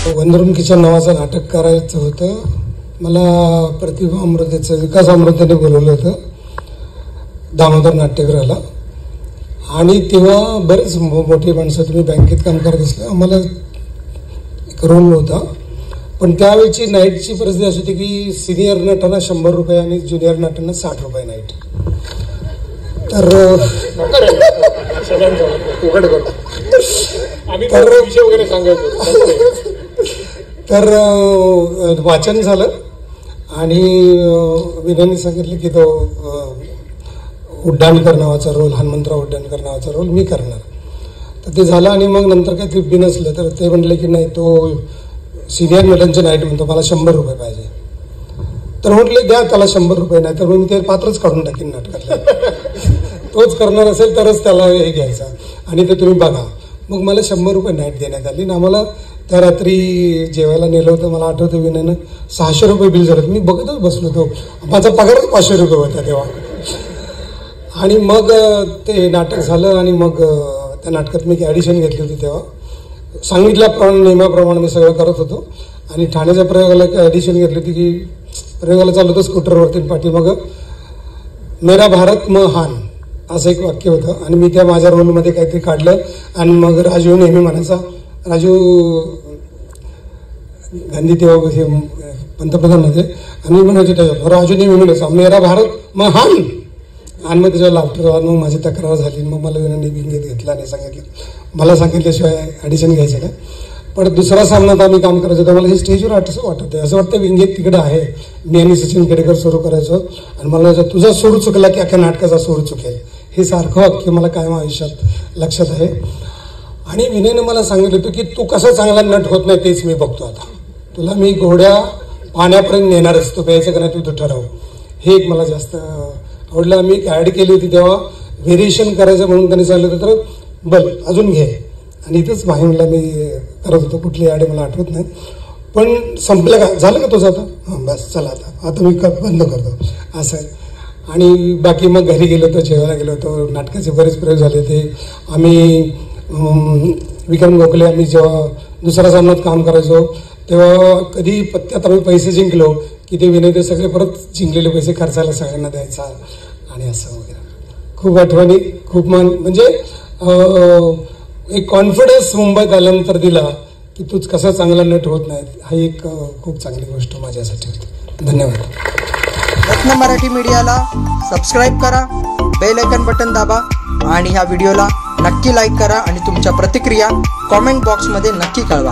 One room kitchen नावाचं नाटक करायचं होतं. मला प्रतिभा अमृतेचं विकास अमृतेने बोलवलं होतं दामोदर नाट्यगृहाला. आणि तेव्हा बरेच मोठी माणसं तुम्ही बँकेत काम करत असलं, आम्हाला एक रोल होता. पण त्यावेळची नाईटची परिस्थिती अशी होती की सिनियर नटांना 100 रुपये आणि ज्युनियर नटांना 60 रुपये नाईट. तर तर वाचन झालं आणि विनयने सांगितलं की तो उड्डाणकर नावाचा रोल, हनुमंतराव उड्डाणकर नावाचा रोल मी करणार. तर ते झालं आणि मग नंतर काही ते बिनसलं. तर ते म्हणले की नाही, तो सिनियर नटांचं नाईट म्हणतो, मला 100 रुपये पाहिजे. तर म्हटले द्या त्याला 100 रुपये, नाही तर मी ते पात्रच काढून टाकीन नाटकातलं. तोच करणार असेल तरच त्याला हे घ्यायचं आणि ते तुम्ही बघा. मग मला 100 रुपये नाईट देण्यात आली आणि आम्हाला त्या रात्री जेवायला नेलं होतं. मला आठवतं विनयनं 600 रुपये बिल झालं. मी बघतच बसलो होतो, माझा पगारच 500 रुपये होता तेव्हा. आणि मग ते नाटक झालं आणि मग त्या नाटकात मी ॲडिशन घेतली होती. तेव्हा सांगितल्याप्रमाणे नियमाप्रमाणे मी सगळं करत होतो. आणि ठाण्याच्या प्रयोगाला एक ॲडिशन घेतली होती की प्रयोगाला चालू होतं स्कूटरवरती, पाठीमाग मेरा भारत महान असं एक वाक्य होतं. आणि मी त्या माझ्या रोलमध्ये काहीतरी काढलं. आणि मग राजू नेहमी म्हणायचा, राजू गांधी तेव्हा हे पंतप्रधान होते, आणि मी म्हणायचो त्याच्यात राजू नेहमी म्हणायचा मेरा भारत महान. आणि मग त्याच्यावर लाफ्टर आला. मग माझी तक्रार झाली. मग मला विनयने विंगेत घेतला नाही, सांगितलं मला सांगितल्याशिवाय ॲडिशन घ्यायचं नाही. पण दुसरा सामन्यात आम्ही काम करायचं होतं. मला हे स्टेजवर असं वाटत आहे, असं वाटतं विंगेत तिकडं आहे. मी आणि सचिन केडेकर सुरू करायचो आणि मला तुझा सूर चुकला की अख्या नाटकाचा सूर चुकेल, हे सारखं वाक्य मला कायम आयुष्यात लक्षात आहे. आणि विनयने मला सांगितलं होतं की तू कसा चांगला नट होत नाही तेच मी बघतो आता. तुला मी घोड्या पाण्यापर्यंत नेणारच, तू प्यायचं का नाही तू ठरव. हे एक मला जास्त आवडलं. आम्ही एक ॲड केली होती तेव्हा व्हेरिएशन करायचं म्हणून त्यांनी सांगितलं होतं, तर बल अजून घे. आणि इथंच भाईंला मी करत होतो, कुठली ॲड मला आठवत नाही. पण संपलं का, झालं का तुझं आता, हां बस चला आता मी बंद करतो असं आहे. आणि बाकी मग घरी गेलो होतो, जेवायला गेलो होतो. नाटकाचे बरेच प्रयोग झाले ते. आम्ही विक्रम गोखले आम्ही जेव्हा दुसऱ्या सामन्यात काम करायचो तेव्हा कधी पत्त्यात आम्ही पैसे जिंकलो की ते विनय ते सगळे परत जिंकलेले पैसे खर्चायला सगळ्यांना द्यायचा आणि असं वगैरे. खूप आठवणी, खूप म्हणजे एक कॉन्फिडन्स मुंबईत आल्यानंतर दिला की तूच कसा चांगला नट होत नाही, हा एक खूप चांगली गोष्ट माझ्यासाठी होती. धन्यवाद. रत्न मराठी मीडियाला सबस्क्राईब करा, बेल आयकॉन बटन दाबा आणि ह्या व्हिडिओला नक्की लाईक करा आणि तुमच्या प्रतिक्रिया कॉमेंट बॉक्समध्ये नक्की कळवा.